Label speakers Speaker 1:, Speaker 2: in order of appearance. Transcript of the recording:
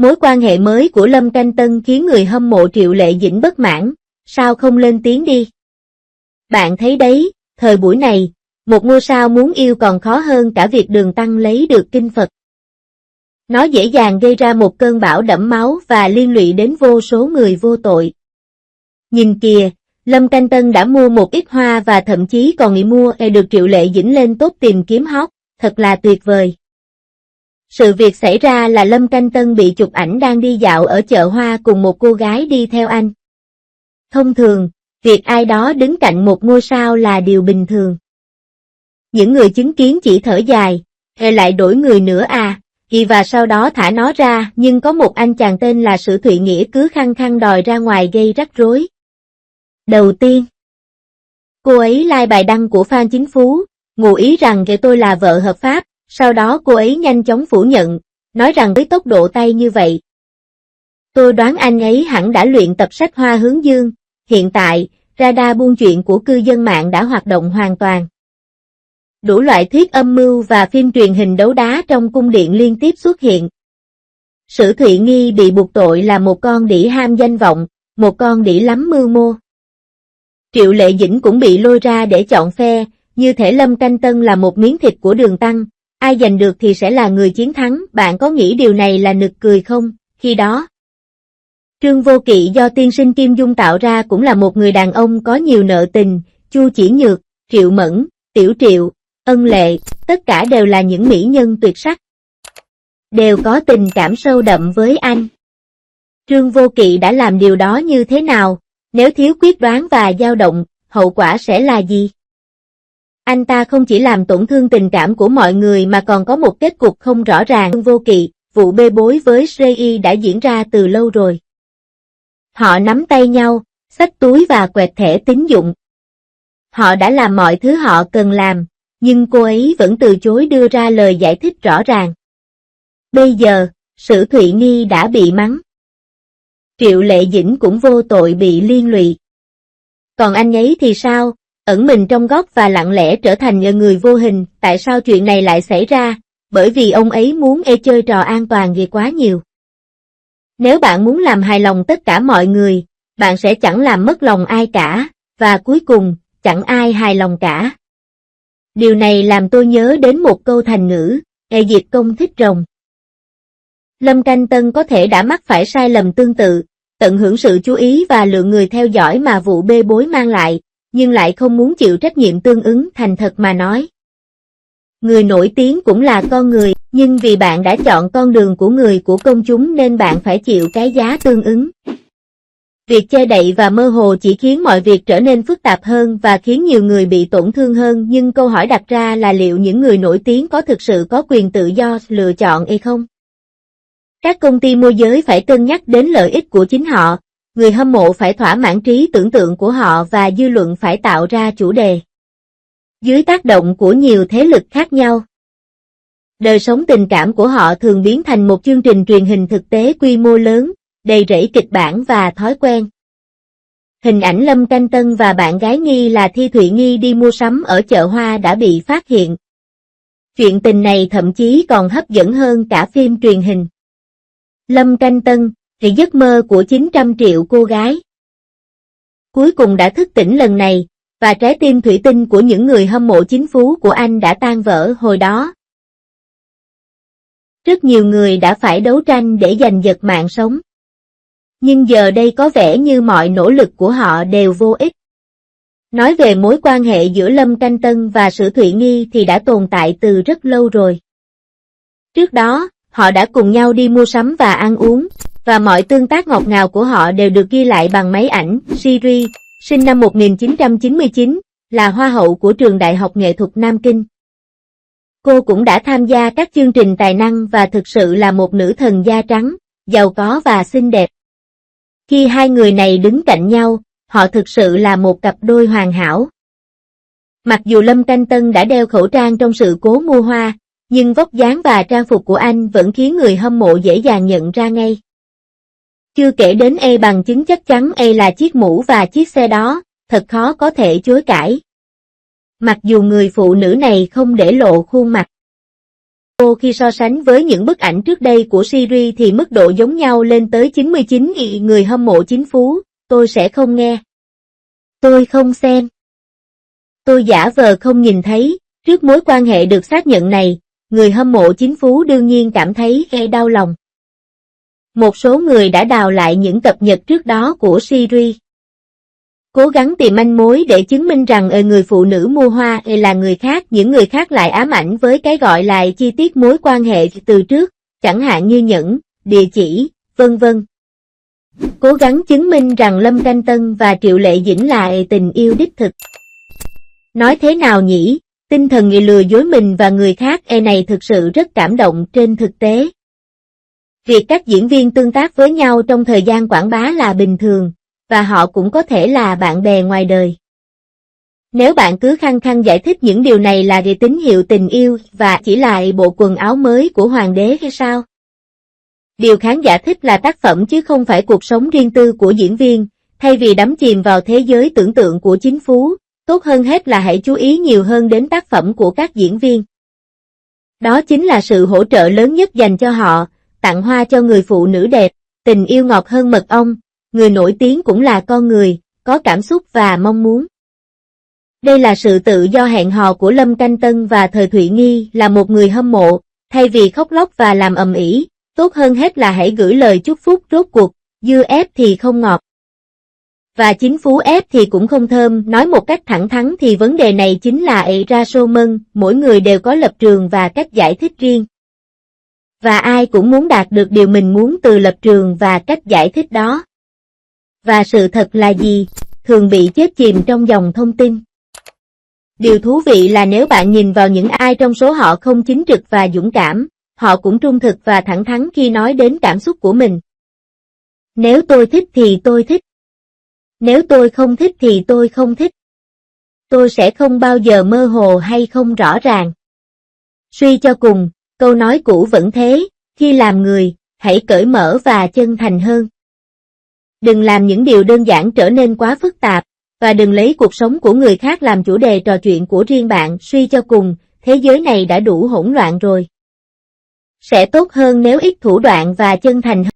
Speaker 1: Mối quan hệ mới của Lâm Canh Tân khiến người hâm mộ Triệu Lệ Dĩnh bất mãn, sao không lên tiếng đi? Bạn thấy đấy, thời buổi này, một ngôi sao muốn yêu còn khó hơn cả việc Đường Tăng lấy được kinh Phật. Nó dễ dàng gây ra một cơn bão đẫm máu và liên lụy đến vô số người vô tội. Nhìn kìa, Lâm Canh Tân đã mua một ít hoa và thậm chí còn nghĩ mua được Triệu Lệ Dĩnh lên top tìm kiếm hot, thật là tuyệt vời. Sự việc xảy ra là Lâm Canh Tân bị chụp ảnh đang đi dạo ở chợ hoa cùng một cô gái đi theo anh. Thông thường, việc ai đó đứng cạnh một ngôi sao là điều bình thường. Những người chứng kiến chỉ thở dài, lại đổi người nữa à, và sau đó thả nó ra, nhưng có một anh chàng tên là Sử Thụy Nghĩa cứ khăng khăng đòi ra ngoài gây rắc rối. Đầu tiên, cô ấy like bài đăng của Phan Chính Phú, ngụ ý rằng tôi là vợ hợp pháp, sau đó cô ấy nhanh chóng phủ nhận, nói rằng với tốc độ tay như vậy. Tôi đoán anh ấy hẳn đã luyện tập sách hoa hướng dương, hiện tại, radar buôn chuyện của cư dân mạng đã hoạt động hoàn toàn. Đủ loại thuyết âm mưu và phim truyền hình đấu đá trong cung điện liên tiếp xuất hiện. Sử Thụy Nghi bị buộc tội là một con đĩ ham danh vọng, một con đĩ lắm mưu mô. Triệu Lệ Dĩnh cũng bị lôi ra để chọn phe, như thể Lâm Canh Tân là một miếng thịt của Đường Tăng, ai giành được thì sẽ là người chiến thắng. Bạn có nghĩ điều này là nực cười không? Khi đó, Trương Vô Kỵ do tiên sinh Kim Dung tạo ra cũng là một người đàn ông có nhiều nợ tình, Chu Chỉ Nhược, Triệu Mẫn, Tiểu Triệu, Ân Lệ, tất cả đều là những mỹ nhân tuyệt sắc. Đều có tình cảm sâu đậm với anh. Trương Vô Kỵ đã làm điều đó như thế nào? Nếu thiếu quyết đoán và dao động, hậu quả sẽ là gì? Anh ta không chỉ làm tổn thương tình cảm của mọi người mà còn có một kết cục không rõ ràng. Trương Vô Kỵ, vụ bê bối với Srei đã diễn ra từ lâu rồi. Họ nắm tay nhau, xách túi và quẹt thẻ tín dụng. Họ đã làm mọi thứ họ cần làm, nhưng cô ấy vẫn từ chối đưa ra lời giải thích rõ ràng. Bây giờ, Sử Thụy Nghi đã bị mắng. Triệu Lệ Dĩnh cũng vô tội bị liên lụy. Còn anh ấy thì sao? Ẩn mình trong góc và lặng lẽ trở thành người vô hình. Tại sao chuyện này lại xảy ra? Bởi vì ông ấy muốn chơi trò an toàn vì quá nhiều. Nếu bạn muốn làm hài lòng tất cả mọi người, bạn sẽ chẳng làm mất lòng ai cả, và cuối cùng, chẳng ai hài lòng cả. Điều này làm tôi nhớ đến một câu thành ngữ, diệt công thích rồng. Lâm Canh Tân có thể đã mắc phải sai lầm tương tự, tận hưởng sự chú ý và lượng người theo dõi mà vụ bê bối mang lại, nhưng lại không muốn chịu trách nhiệm tương ứng. Thành thật mà nói. Người nổi tiếng cũng là con người, nhưng vì bạn đã chọn con đường của người của công chúng nên bạn phải chịu cái giá tương ứng. Việc che đậy và mơ hồ chỉ khiến mọi việc trở nên phức tạp hơn và khiến nhiều người bị tổn thương hơn, nhưng câu hỏi đặt ra là liệu những người nổi tiếng có thực sự có quyền tự do lựa chọn hay không? Các công ty môi giới phải cân nhắc đến lợi ích của chính họ, người hâm mộ phải thỏa mãn trí tưởng tượng của họ và dư luận phải tạo ra chủ đề. Dưới tác động của nhiều thế lực khác nhau, đời sống tình cảm của họ thường biến thành một chương trình truyền hình thực tế quy mô lớn, đầy rẫy kịch bản và thói quen. Hình ảnh Lâm Canh Tân và bạn gái Nghi là Thi Thụy Nghi đi mua sắm ở chợ hoa đã bị phát hiện. Chuyện tình này thậm chí còn hấp dẫn hơn cả phim truyền hình. Lâm Canh Tân, thì giấc mơ của 900 triệu cô gái, cuối cùng đã thức tỉnh lần này, và trái tim thủy tinh của những người hâm mộ chính phú của anh đã tan vỡ hồi đó. Rất nhiều người đã phải đấu tranh để giành giật mạng sống. Nhưng giờ đây có vẻ như mọi nỗ lực của họ đều vô ích. Nói về mối quan hệ giữa Lâm Canh Tân và Sử Thụy Nghi thì đã tồn tại từ rất lâu rồi. Trước đó, họ đã cùng nhau đi mua sắm và ăn uống, và mọi tương tác ngọt ngào của họ đều được ghi lại bằng máy ảnh. Siri, sinh năm 1999, là hoa hậu của trường Đại học Nghệ thuật Nam Kinh. Cô cũng đã tham gia các chương trình tài năng và thực sự là một nữ thần da trắng, giàu có và xinh đẹp. Khi hai người này đứng cạnh nhau, họ thực sự là một cặp đôi hoàn hảo. Mặc dù Lâm Canh Tân đã đeo khẩu trang trong sự cố mua hoa, nhưng vóc dáng và trang phục của anh vẫn khiến người hâm mộ dễ dàng nhận ra ngay. Chưa kể đến bằng chứng chắc chắn là chiếc mũ và chiếc xe đó, thật khó có thể chối cãi. Mặc dù người phụ nữ này không để lộ khuôn mặt. khi so sánh với những bức ảnh trước đây của Siri thì mức độ giống nhau lên tới 99. Người hâm mộ chính phú, tôi sẽ không nghe. Tôi không xem. Tôi giả vờ không nhìn thấy. Trước mối quan hệ được xác nhận này, người hâm mộ chính phú đương nhiên cảm thấy đau lòng. Một số người đã đào lại những cập nhật trước đó của Siri. Cố gắng tìm manh mối để chứng minh rằng người phụ nữ mua hoa là người khác, những người khác lại ám ảnh với cái gọi là chi tiết mối quan hệ từ trước, chẳng hạn như nhẫn, địa chỉ, vân vân. Cố gắng chứng minh rằng Lâm Canh Tân và Triệu Lệ Dĩnh là tình yêu đích thực. Nói thế nào nhỉ? Tinh thần lừa dối mình và người khác này thực sự rất cảm động trên thực tế. Việc các diễn viên tương tác với nhau trong thời gian quảng bá là bình thường, và họ cũng có thể là bạn bè ngoài đời. Nếu bạn cứ khăng khăng giải thích những điều này là tín hiệu tình yêu và chỉ là bộ quần áo mới của hoàng đế hay sao? Điều khán giả thích là tác phẩm chứ không phải cuộc sống riêng tư của diễn viên, thay vì đắm chìm vào thế giới tưởng tượng của chính phú, tốt hơn hết là hãy chú ý nhiều hơn đến tác phẩm của các diễn viên. Đó chính là sự hỗ trợ lớn nhất dành cho họ, tặng hoa cho người phụ nữ đẹp, tình yêu ngọt hơn mật ong, người nổi tiếng cũng là con người, có cảm xúc và mong muốn. Đây là sự tự do hẹn hò của Lâm Canh Tân và Thời Thụy Nghi là một người hâm mộ, thay vì khóc lóc và làm ầm ĩ, tốt hơn hết là hãy gửi lời chúc phúc. Rốt cuộc, dưa ép thì không ngọt. Và chính phú ép thì cũng không thơm, nói một cách thẳng thắn thì vấn đề này chính là ra sô mân, mỗi người đều có lập trường và cách giải thích riêng. Và ai cũng muốn đạt được điều mình muốn từ lập trường và cách giải thích đó. Và sự thật là gì? Thường bị chết chìm trong dòng thông tin. Điều thú vị là nếu bạn nhìn vào những ai trong số họ không chính trực và dũng cảm, họ cũng trung thực và thẳng thắn khi nói đến cảm xúc của mình. Nếu tôi thích thì tôi thích. Nếu tôi không thích thì tôi không thích. Tôi sẽ không bao giờ mơ hồ hay không rõ ràng. Suy cho cùng, câu nói cũ vẫn thế, khi làm người, hãy cởi mở và chân thành hơn. Đừng làm những điều đơn giản trở nên quá phức tạp, và đừng lấy cuộc sống của người khác làm chủ đề trò chuyện của riêng bạn. Suy cho cùng, thế giới này đã đủ hỗn loạn rồi. Sẽ tốt hơn nếu ít thủ đoạn và chân thành hơn.